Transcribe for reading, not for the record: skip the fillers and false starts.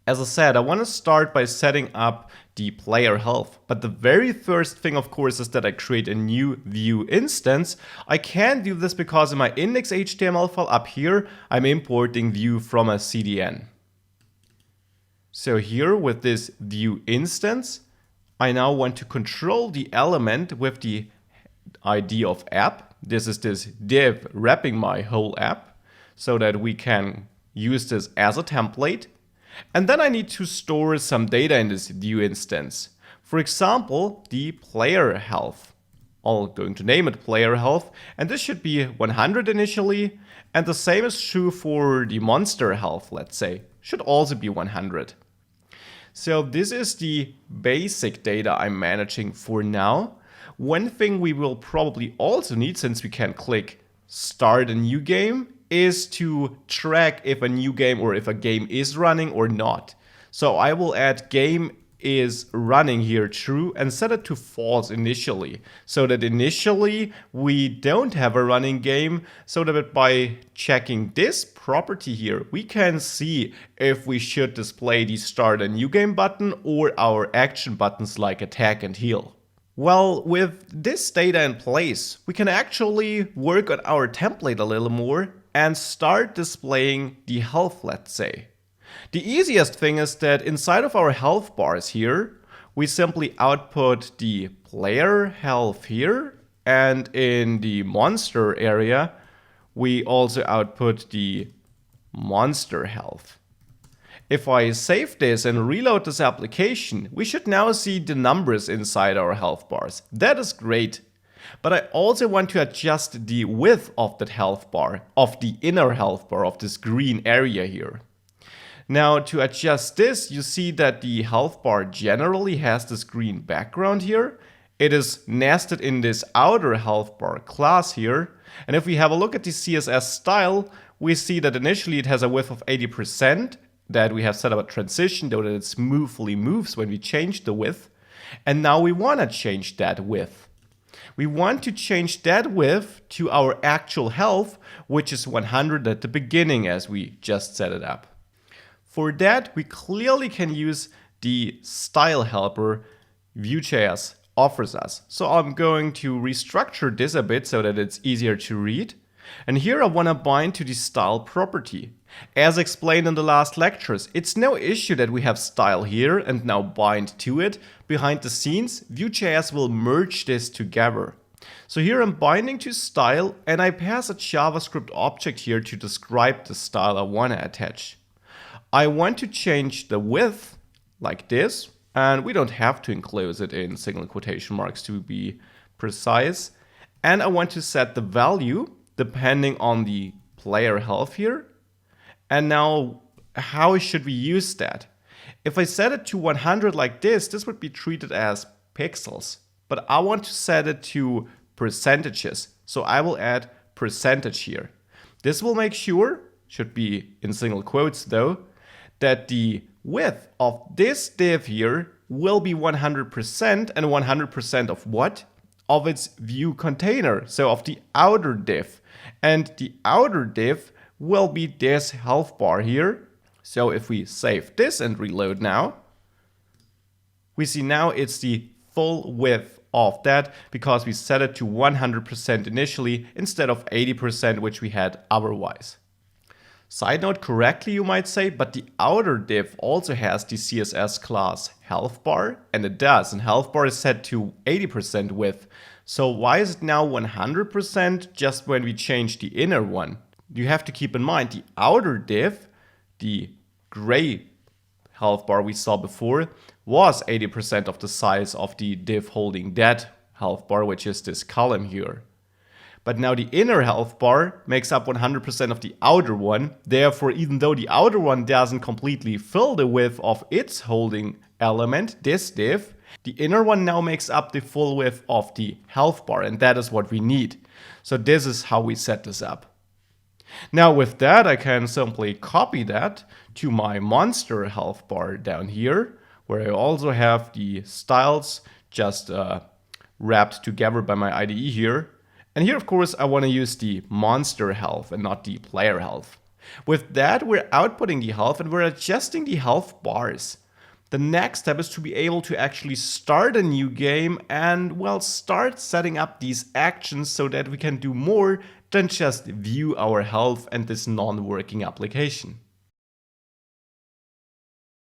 As I said, I want to start by setting up the player health. But the very first thing, of course, is that I create a new view instance. I can do this because in my index.html file up here, I'm importing view from a CDN. So here with this view instance, I now want to control the element with the ID of app. This is this div wrapping my whole app so that we can use this as a template. And then I need to store some data in this view instance. For example, the player health. I'm going to name it player health, and this should be 100 initially. And the same is true for the monster health, let's say. Should also be 100. So this is the basic data I'm managing for now. One thing we will probably also need, since we can click start a new game, is to track if a new game or if a game is running or not. So I will add game is running here true and set it to false initially, so that initially we don't have a running game, so that by checking this property here we can see if we should display the start a new game button or our action buttons like attack and heal. Well, with this data in place, we can actually work on our template a little more and start displaying the health, let's say. The easiest thing is that inside of our health bars here, we simply output the player health here, and in the monster area, we also output the monster health. If I save this and reload this application, we should now see the numbers inside our health bars. That is great. But I also want to adjust the width of that health bar, of the inner health bar, of this green area here. Now to adjust this, you see that the health bar generally has this green background here. It is nested in this outer health bar class here. And if we have a look at the CSS style, we see that initially it has a width of 80%, that we have set up a transition so that it smoothly moves when we change the width. And now we want to change that width. We want to change that width to our actual health, which is 100 at the beginning as we just set it up. For that, we clearly can use the style helper Vue.js offers us. So I'm going to restructure this a bit so that it's easier to read. And here I want to bind to the style property. As explained in the last lectures, it's no issue that we have style here and now bind to it. Behind the scenes, Vue.js will merge this together. So here I'm binding to style and I pass a JavaScript object here to describe the style I want to attach. I want to change the width like this, and we don't have to enclose it in single quotation marks to be precise. And I want to set the value depending on the player health here. And now, how should we use that? If I set it to 100 like this would be treated as pixels. But I want to set it to percentages. So I will add percentage here. This will make sure, should be in single quotes though, that the width of this div here will be 100%, and 100% of what? Of its view container, so of the outer div. And the outer div will be this health bar here. So if we save this and reload now, we see now it's the full width of that because we set it to 100% initially instead of 80%, which we had otherwise. Side note, correctly you might say, but the outer div also has the CSS class health bar, and it does, and health bar is set to 80% width. So why is it now 100% just when we change the inner one? You have to keep in mind the outer div, the gray health bar we saw before, was 80% of the size of the div holding that health bar, which is this column here. But now the inner health bar makes up 100% of the outer one. Therefore, even though the outer one doesn't completely fill the width of its holding element, this div, the inner one now makes up the full width of the health bar, and that is what we need. So this is how we set this up. Now with that, I can simply copy that to my monster health bar down here, where I also have the styles just wrapped together by my IDE here. And here, of course, I want to use the monster health and not the player health. With that, we're outputting the health and we're adjusting the health bars. The next step is to be able to actually start a new game and, well, start setting up these actions so that we can do more than just view our health and this non-working application.